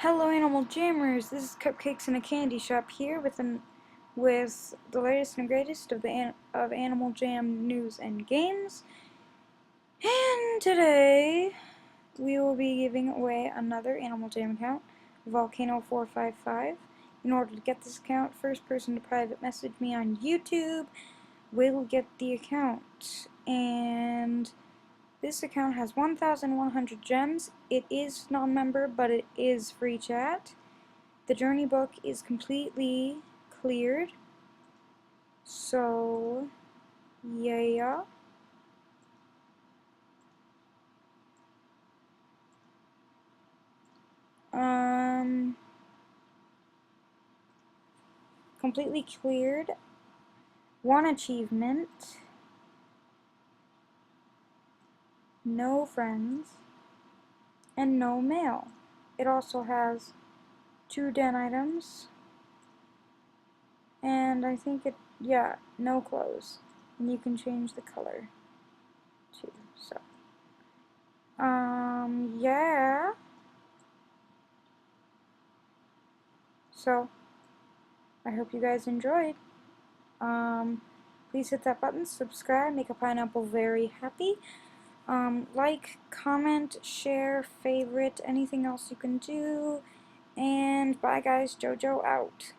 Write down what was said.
Hello, Animal Jammers. This is Cupcakes in a Candy Shop here with the latest and greatest of Animal Jam news and games. And today we will be giving away another Animal Jam account, volcano455. In order to get this account, first person to private message me on YouTube will get the account. And this account has 1,100 gems. It is non-member, but it is free chat. The journey book is completely cleared. So, yeah. Completely cleared. One achievement. No friends. And no mail. It also has 2 den items. And I think no clothes. And you can change the color too, so. Yeah. So, I hope you guys enjoyed. Please hit that button, subscribe, make a pineapple very happy. Like, comment, share, favorite, anything else you can do. And bye guys, JoJo out.